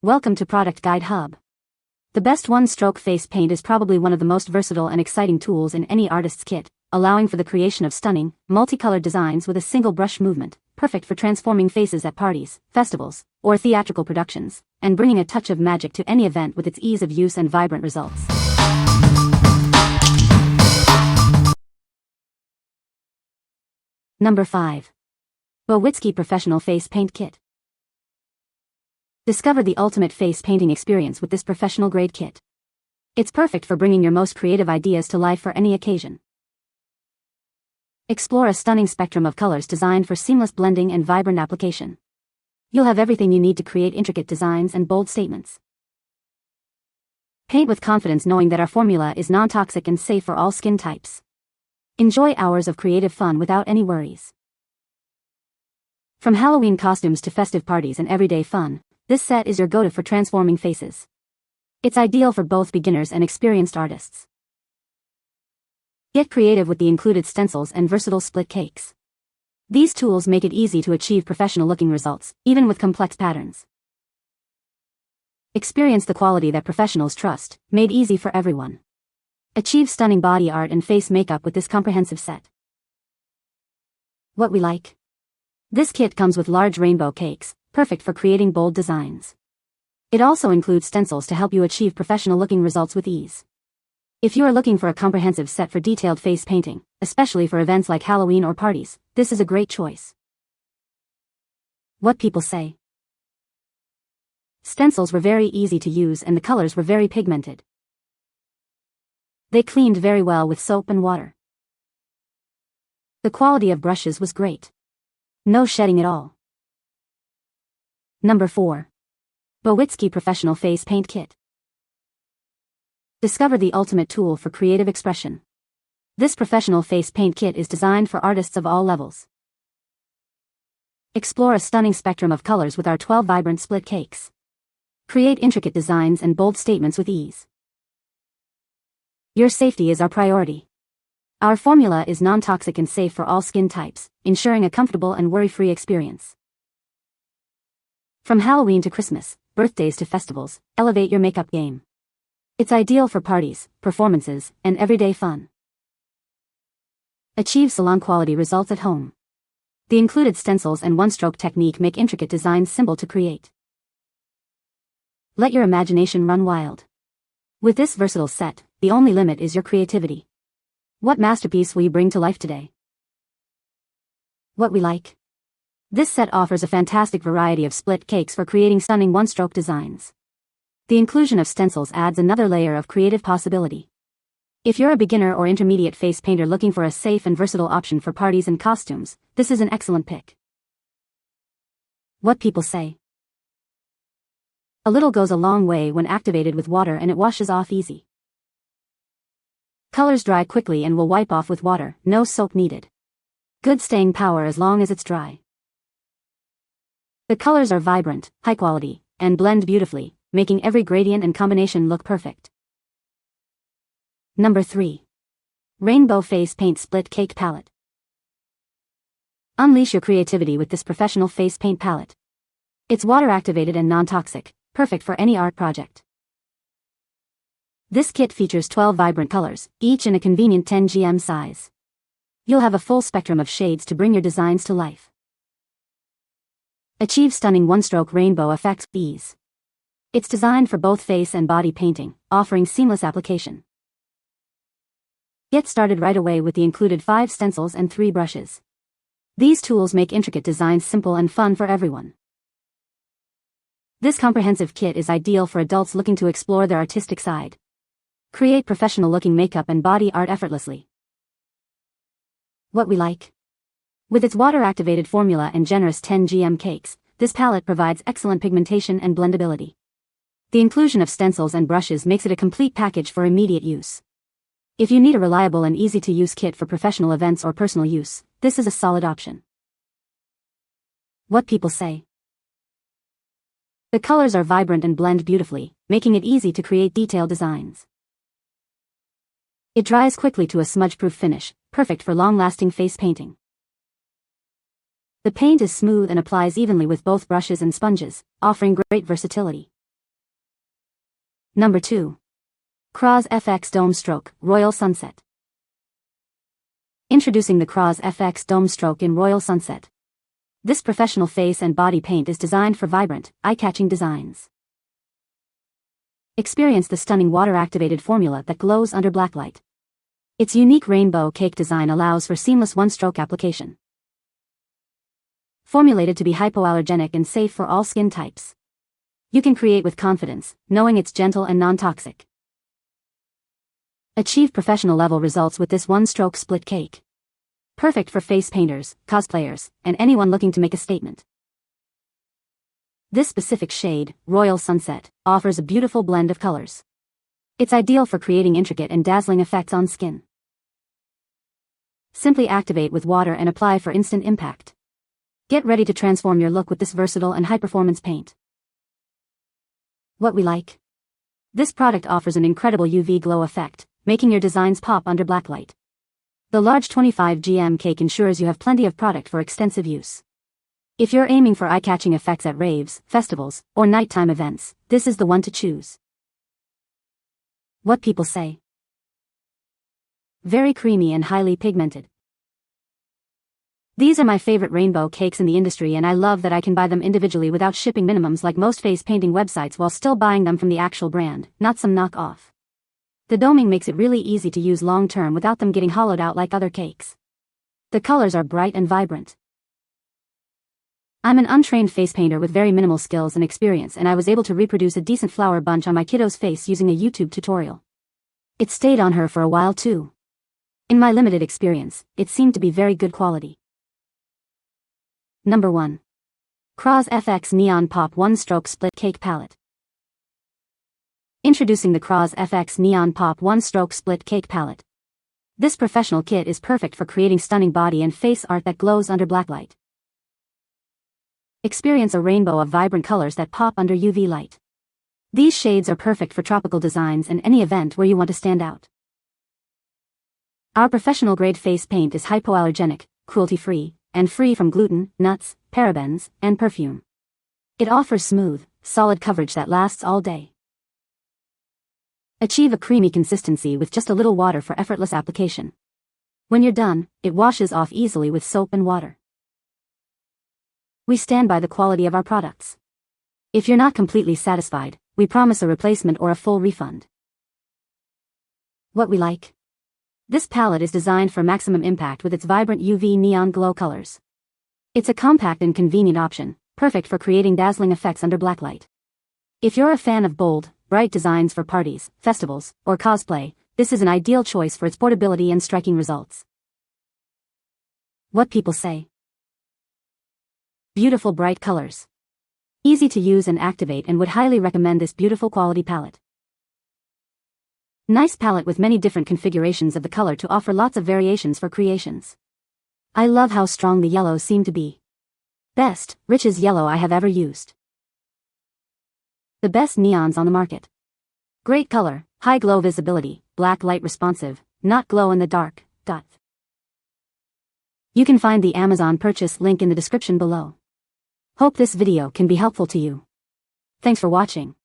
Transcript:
Welcome to Product Guide Hub. The best one-stroke face paint is probably one of the most versatile and exciting tools in any artist's kit, allowing for the creation of stunning, multicolored designs with a single brush movement, perfect for transforming faces at parties, festivals, or theatrical productions, and bringing a touch of magic to any event with its ease of use and vibrant results. Number 5. Bowitzki Professional Face Paint Kit. Discover the ultimate face painting experience with this professional-grade kit. It's perfect for bringing your most creative ideas to life for any occasion. Explore a stunning spectrum of colors designed for seamless blending and vibrant application. You'll have everything you need to create intricate designs and bold statements. Paint with confidence knowing that our formula is non-toxic and safe for all skin types. Enjoy hours of creative fun without any worries. From Halloween costumes to festive parties and everyday fun, this set is your go-to for transforming faces. It's ideal for both beginners and experienced artists. Get creative with the included stencils and versatile split cakes. These tools make it easy to achieve professional-looking results, even with complex patterns. Experience the quality that professionals trust, made easy for everyone. Achieve stunning body art and face makeup with this comprehensive set. What we like. This kit comes with large rainbow cakes, perfect for creating bold designs. It also includes stencils to help you achieve professional-looking results with ease. If you are looking for a comprehensive set for detailed face painting, especially for events like Halloween or parties, this is a great choice. What people say. Stencils were very easy to use and the colors were very pigmented. They cleaned very well with soap and water. The quality of brushes was great. No shedding at all. Number 4. Bowitzki Professional Face Paint Kit. Discover the ultimate tool for creative expression. This professional face paint kit is designed for artists of all levels. Explore a stunning spectrum of colors with our 12 vibrant split cakes. Create intricate designs and bold statements with ease. Your safety is our priority. Our formula is non-toxic and safe for all skin types, ensuring a comfortable and worry-free experience. From Halloween to Christmas, birthdays to festivals, elevate your makeup game. It's ideal for parties, performances, and everyday fun. Achieve salon-quality results at home. The included stencils and one-stroke technique make intricate designs simple to create. Let your imagination run wild. With this versatile set, the only limit is your creativity. What masterpiece will you bring to life today? What we like. This set offers a fantastic variety of split cakes for creating stunning one-stroke designs. The inclusion of stencils adds another layer of creative possibility. If you're a beginner or intermediate face painter looking for a safe and versatile option for parties and costumes, this is an excellent pick. What people say. A little goes a long way when activated with water and it washes off easy. Colors dry quickly and will wipe off with water, no soap needed. Good staying power as long as it's dry. The colors are vibrant, high quality, and blend beautifully, making every gradient and combination look perfect. Number 3. Rainbow Face Paint Split Cake Palette. Unleash your creativity with this professional face paint palette. It's water-activated and non-toxic, perfect for any art project. This kit features 12 vibrant colors, each in a convenient 10 gm size. You'll have a full spectrum of shades to bring your designs to life. Achieve stunning one-stroke rainbow effects with ease. It's designed for both face and body painting, offering seamless application. Get started right away with the included 5 stencils and 3 brushes. These tools make intricate designs simple and fun for everyone. This comprehensive kit is ideal for adults looking to explore their artistic side. Create professional-looking makeup and body art effortlessly. What we like. With its water-activated formula and generous 10 gm cakes, this palette provides excellent pigmentation and blendability. The inclusion of stencils and brushes makes it a complete package for immediate use. If you need a reliable and easy-to-use kit for professional events or personal use, this is a solid option. What people say. The colors are vibrant and blend beautifully, making it easy to create detailed designs. It dries quickly to a smudge-proof finish, perfect for long-lasting face painting. The paint is smooth and applies evenly with both brushes and sponges, offering great versatility. Number 2. Kraze FX Dome Stroke, Royal Sunset. Introducing the Kraze FX Dome Stroke in Royal Sunset. This professional face and body paint is designed for vibrant, eye-catching designs. Experience the stunning water-activated formula that glows under blacklight. Its unique rainbow cake design allows for seamless one-stroke application. Formulated to be hypoallergenic and safe for all skin types. You can create with confidence, knowing it's gentle and non-toxic. Achieve professional-level results with this one-stroke split cake. Perfect for face painters, cosplayers, and anyone looking to make a statement. This specific shade, Royal Sunset, offers a beautiful blend of colors. It's ideal for creating intricate and dazzling effects on skin. Simply activate with water and apply for instant impact. Get ready to transform your look with this versatile and high-performance paint. What we like? This product offers an incredible UV glow effect, making your designs pop under blacklight. The large 25 gm cake ensures you have plenty of product for extensive use. If you're aiming for eye-catching effects at raves, festivals, or nighttime events, this is the one to choose. What people say. Very creamy and highly pigmented. These are my favorite rainbow cakes in the industry, and I love that I can buy them individually without shipping minimums like most face painting websites while still buying them from the actual brand, not some knockoff. The doming makes it really easy to use long-term without them getting hollowed out like other cakes. The colors are bright and vibrant. I'm an untrained face painter with very minimal skills and experience, and I was able to reproduce a decent flower bunch on my kiddo's face using a YouTube tutorial. It stayed on her for a while too. In my limited experience, it seemed to be very good quality. Number 1. Kraze FX Neon Pop One-Stroke Split Cake Palette. Introducing the Kraze FX Neon Pop One-Stroke Split Cake Palette. This professional kit is perfect for creating stunning body and face art that glows under blacklight. Experience a rainbow of vibrant colors that pop under UV light. These shades are perfect for tropical designs and any event where you want to stand out. Our professional-grade face paint is hypoallergenic, cruelty-free, and free from gluten, nuts, parabens, and perfume. It offers smooth, solid coverage that lasts all day. Achieve a creamy consistency with just a little water for effortless application. When you're done, it washes off easily with soap and water. We stand by the quality of our products. If you're not completely satisfied, we promise a replacement or a full refund. What we like? This palette is designed for maximum impact with its vibrant UV neon glow colors. It's a compact and convenient option, perfect for creating dazzling effects under blacklight. If you're a fan of bold, bright designs for parties, festivals, or cosplay, this is an ideal choice for its portability and striking results. What people say. Beautiful bright colors. Easy to use and activate, and would highly recommend this beautiful quality palette. Nice palette with many different configurations of the color to offer lots of variations for creations. I love how strong the yellows seem to be. Best, richest yellow I have ever used. The best neons on the market. Great color, high glow visibility, black light responsive, not glow in the dark. You can find the Amazon purchase link in the description below. Hope this video can be helpful to you. Thanks for watching.